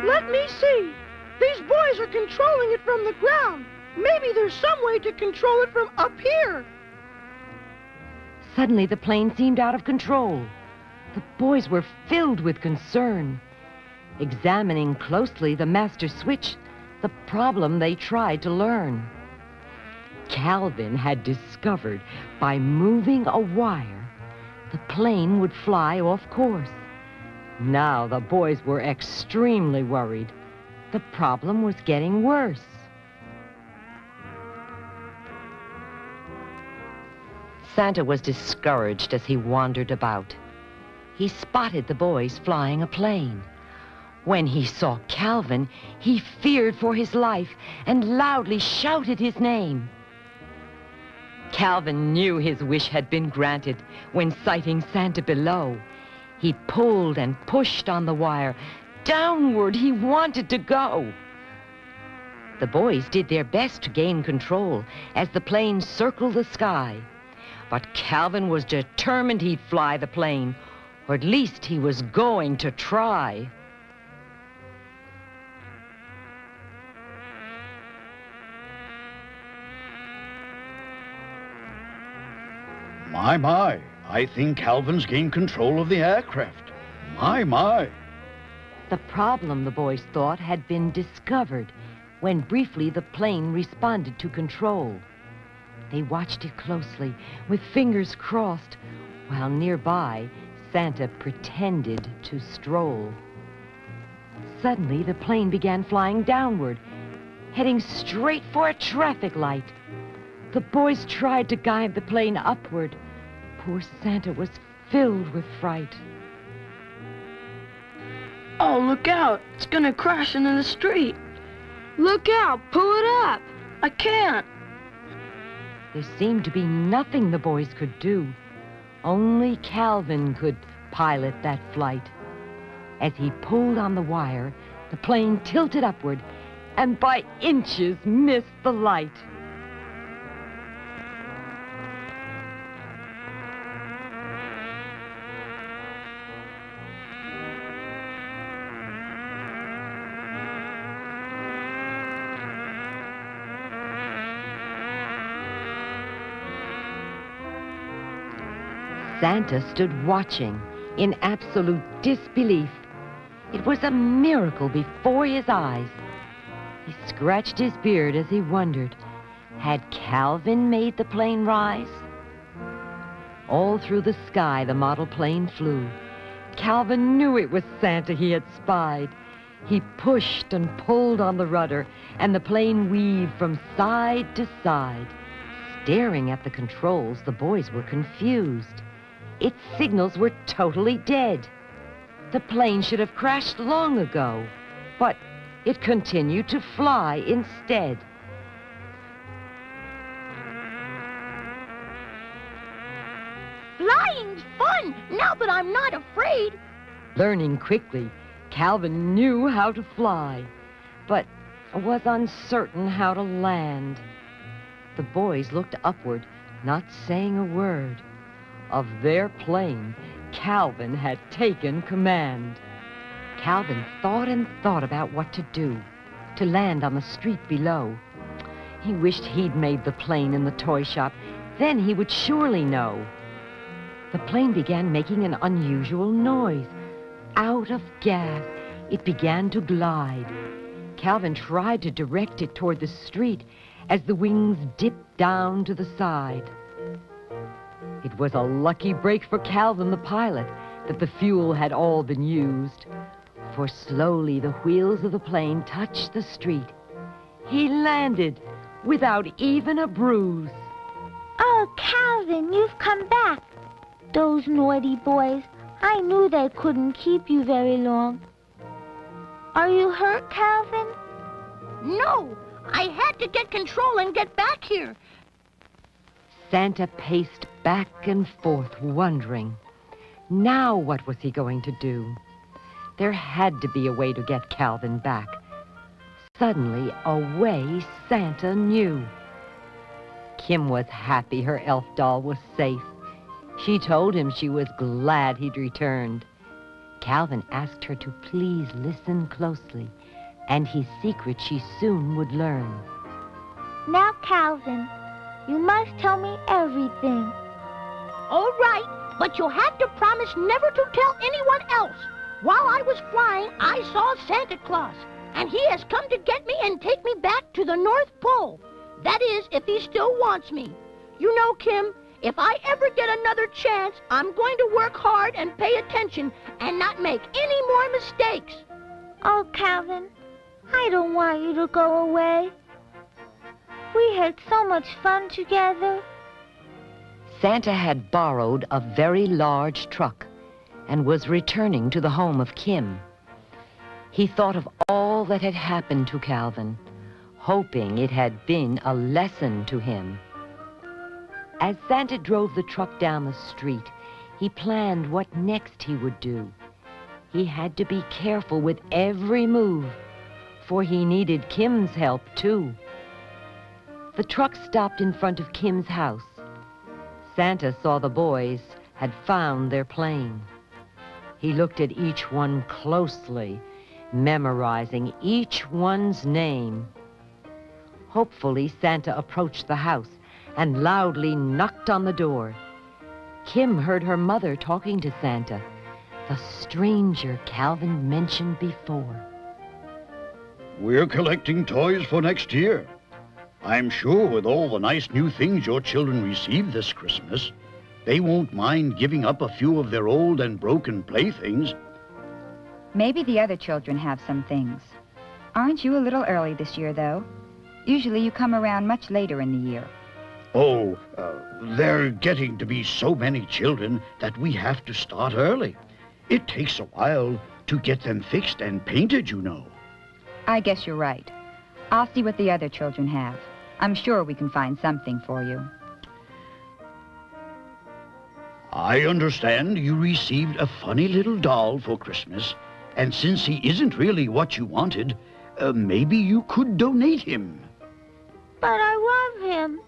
Let me see. These boys are controlling it from the ground. Maybe there's some way to control it from up here. Suddenly, the plane seemed out of control. The boys were filled with concern. Examining closely the master switch, the problem they tried to learn. Calvin had discovered by moving a wire, the plane would fly off course. Now the boys were extremely worried. The problem was getting worse. Santa was discouraged as he wandered about. He spotted the boys flying a plane. When he saw Calvin, he feared for his life and loudly shouted his name. Calvin knew his wish had been granted when sighting Santa below. He pulled and pushed on the wire. Downward he wanted to go. The boys did their best to gain control as the plane circled the sky. But Calvin was determined he'd fly the plane, or at least he was going to try. My, I think Calvin's gained control of the aircraft. My. The problem, the boys thought, had been discovered when briefly the plane responded to control. They watched it closely, with fingers crossed, while nearby, Santa pretended to stroll. Suddenly, the plane began flying downward, heading straight for a traffic light. The boys tried to guide the plane upward. Poor Santa was filled with fright. Oh, look out. It's gonna crash into the street. Look out! Pull it up! I can't. There seemed to be nothing the boys could do. Only Calvin could pilot that flight. As he pulled on the wire, the plane tilted upward and by inches missed the light. Santa stood watching in absolute disbelief. It was a miracle before his eyes. He scratched his beard as he wondered, had Calvin made the plane rise? All through the sky the model plane flew. Calvin knew it was Santa he had spied. He pushed and pulled on the rudder, and the plane weaved from side to side. Staring at the controls, the boys were confused. Its signals were totally dead. The plane should have crashed long ago, but it continued to fly instead. Flying's fun, now that I'm not afraid. Learning quickly, Calvin knew how to fly, but was uncertain how to land. The boys looked upward, not saying a word. Of their plane, Calvin had taken command. Calvin thought and thought about what to do, to land on the street below. He wished he'd made the plane in the toy shop. Then he would surely know. The plane began making an unusual noise. Out of gas, it began to glide. Calvin tried to direct it toward the street as the wings dipped down to the side. It was a lucky break for Calvin, the pilot, that the fuel had all been used. For slowly the wheels of the plane touched the street. He landed without even a bruise. Oh, Calvin, you've come back. Those naughty boys. I knew they couldn't keep you very long. Are you hurt, Calvin? No, I had to get control and get back here. Santa paced back and forth, wondering. Now what was he going to do? There had to be a way to get Calvin back. Suddenly, a way Santa knew. Kim was happy her elf doll was safe. She told him she was glad he'd returned. Calvin asked her to please listen closely, and his secret she soon would learn. Now, Calvin, you must tell me everything. All right, but you'll have to promise never to tell anyone else. While I was flying, I saw Santa Claus, and he has come to get me and take me back to the North Pole. That is, if he still wants me. You know, Kim, if I ever get another chance, I'm going to work hard and pay attention and not make any more mistakes. Oh, Calvin, I don't want you to go away. We had so much fun together. Santa had borrowed a very large truck and was returning to the home of Kim. He thought of all that had happened to Calvin, hoping it had been a lesson to him. As Santa drove the truck down the street, he planned what next he would do. He had to be careful with every move, for he needed Kim's help, too. The truck stopped in front of Kim's house. Santa saw the boys had found their plane. He looked at each one closely, memorizing each one's name. Hopefully, Santa approached the house and loudly knocked on the door. Kim heard her mother talking to Santa. the stranger Calvin mentioned before. We're collecting toys for next year. I'm sure with all the nice new things your children receive this Christmas, they won't mind giving up a few of their old and broken playthings. Maybe the other children have some things. Aren't you a little early this year, though? Usually you come around much later in the year. Oh, they're getting to be so many children that we have to start early. It takes a while to get them fixed and painted, you know. I guess you're right. I'll see what the other children have. I'm sure we can find something for you. I understand you received a funny little doll for Christmas, and since he isn't really what you wanted, maybe you could donate him. But I love him.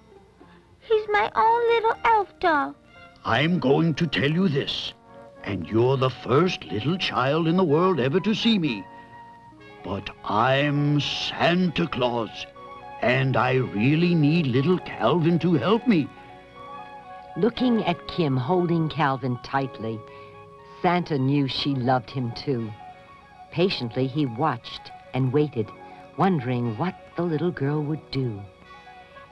He's my own little elf doll. I'm going to tell you this, and you're the first little child in the world ever to see me. But I'm Santa Claus, and I really need little Calvin to help me. Looking at Kim holding Calvin tightly, Santa knew she loved him too. Patiently, he watched and waited, wondering what the little girl would do.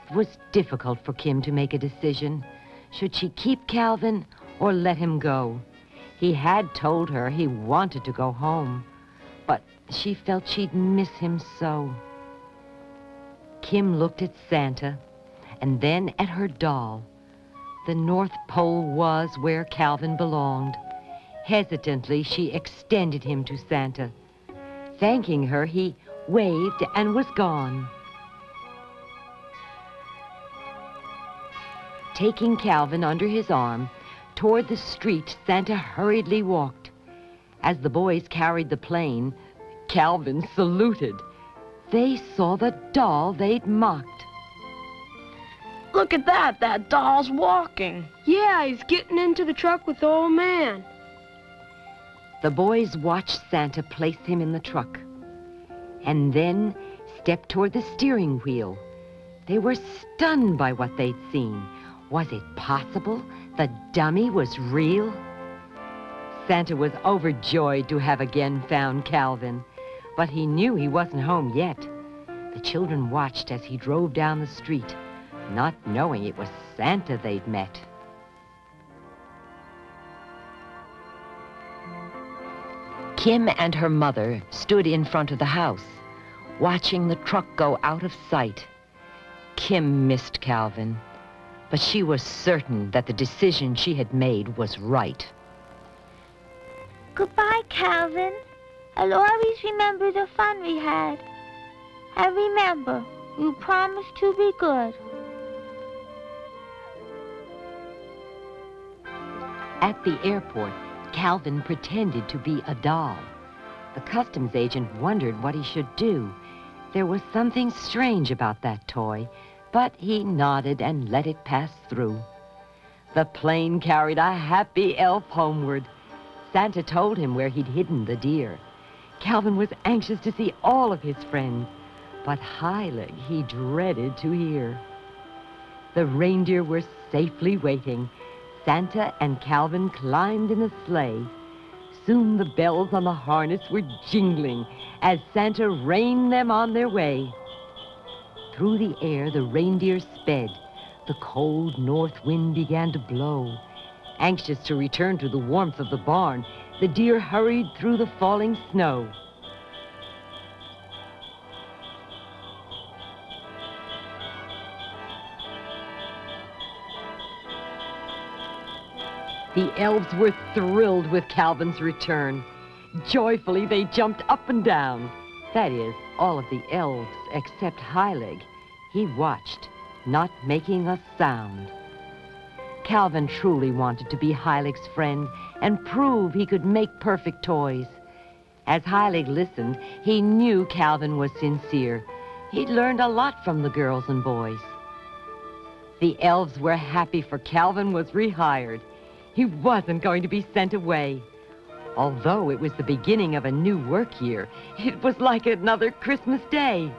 It was difficult for Kim to make a decision. Should she keep Calvin or let him go? He had told her he wanted to go home, but she felt she'd miss him so. Kim looked at Santa and then at her doll. The North Pole was where Calvin belonged. Hesitantly, she extended him to Santa. Thanking her, he waved and was gone. Taking Calvin under his arm, toward the street, Santa hurriedly walked. As the boys carried the plane, Calvin saluted. They saw the doll they'd mocked. Look at that! That doll's walking. Yeah, he's getting into the truck with the old man. The boys watched Santa place him in the truck, and then stepped toward the steering wheel. They were stunned by what they'd seen. Was it possible the dummy was real? Santa was overjoyed to have again found Calvin, but he knew he wasn't home yet. The children watched as he drove down the street, not knowing it was Santa they'd met. Kim and her mother stood in front of the house, watching the truck go out of sight. Kim missed Calvin, but she was certain that the decision she had made was right. Goodbye, Calvin. I'll always remember the fun we had. And remember, you promised to be good. At the airport, Calvin pretended to be a doll. The customs agent wondered what he should do. There was something strange about that toy, but he nodded and let it pass through. The plane carried a happy elf homeward. Santa told him where he'd hidden the deer. Calvin was anxious to see all of his friends, but Heilig he dreaded to hear. The reindeer were safely waiting. Santa and Calvin climbed in the sleigh. Soon the bells on the harness were jingling as Santa reined them on their way. Through the air the reindeer sped. The cold north wind began to blow. Anxious to return to the warmth of the barn, the deer hurried through the falling snow. The elves were thrilled with Calvin's return. Joyfully, they jumped up and down. That is, all of the elves except Heilig. He watched, not making a sound. Calvin truly wanted to be Heilig's friend and prove he could make perfect toys. As Heilig listened, he knew Calvin was sincere. He'd learned a lot from the girls and boys. The elves were happy, for Calvin was rehired. He wasn't going to be sent away. Although it was the beginning of a new work year, it was like another Christmas Day.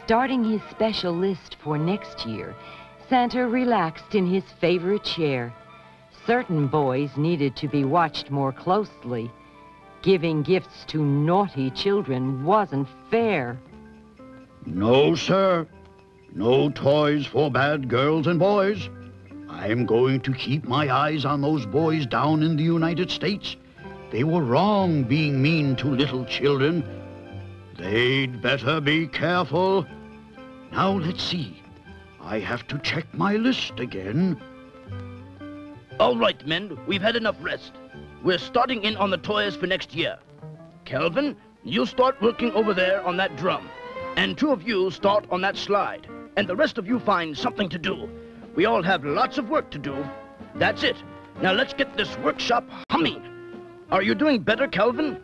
Starting his special list for next year, Santa relaxed in his favorite chair. certain boys needed to be watched more closely. Giving gifts to naughty children wasn't fair. No, sir. No toys for bad girls and boys. I'm going to keep my eyes on those boys down in the United States. They were wrong being mean to little children. They'd better be careful. Now let's see. I have to check my list again. All right, men, we've had enough rest. We're starting in on the toys for next year. Calvin, you start working over there on that drum. And 2 of you start on that slide. And the rest of you find something to do. We all have lots of work to do. That's it. Now let's get this workshop humming. Are you doing better, Calvin?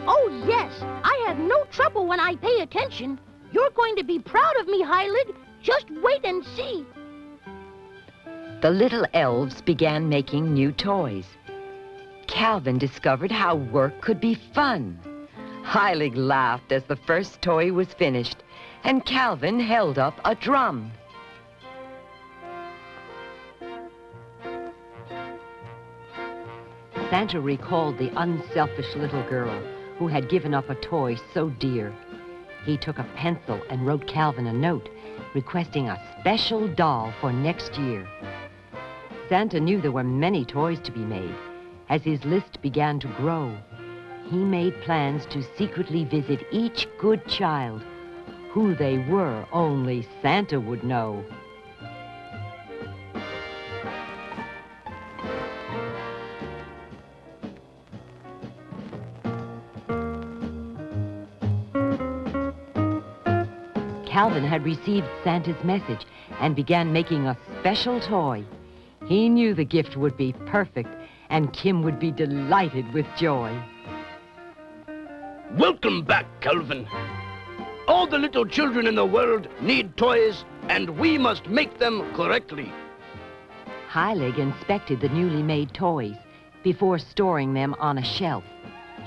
Oh, yes. I have no trouble when I pay attention. You're going to be proud of me, Hylid. Just wait and see. The little elves began making new toys. Calvin discovered how work could be fun. Heilig laughed as the first toy was finished, and Calvin held up a drum. Santa recalled the unselfish little girl who had given up a toy so dear. He took a pencil and wrote Calvin a note requesting a special doll for next year. Santa knew there were many toys to be made. As his list began to grow, he made plans to secretly visit each good child. Who they were, only Santa would know. Calvin had received Santa's message and began making a special toy. He knew the gift would be perfect, and Kim would be delighted with joy. Welcome back, Calvin. All the little children in the world need toys, and we must make them correctly. Heilig inspected the newly made toys before storing them on a shelf.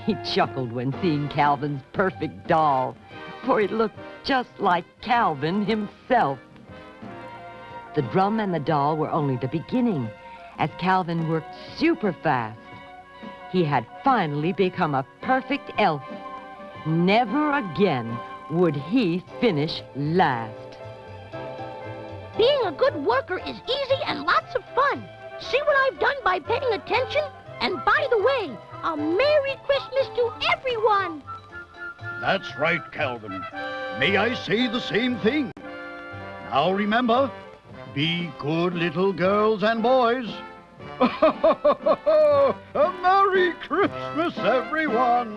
He chuckled when seeing Calvin's perfect doll, for it looked just like Calvin himself. The drum and the doll were only the beginning, as Calvin worked super fast. He had finally become a perfect elf. Never again would he finish last. Being a good worker is easy and lots of fun. See what I've done by paying attention? And by the way, a Merry Christmas to everyone! That's right, Calvin. May I say the same thing? Now remember, be good little girls and boys. A Merry Christmas, everyone!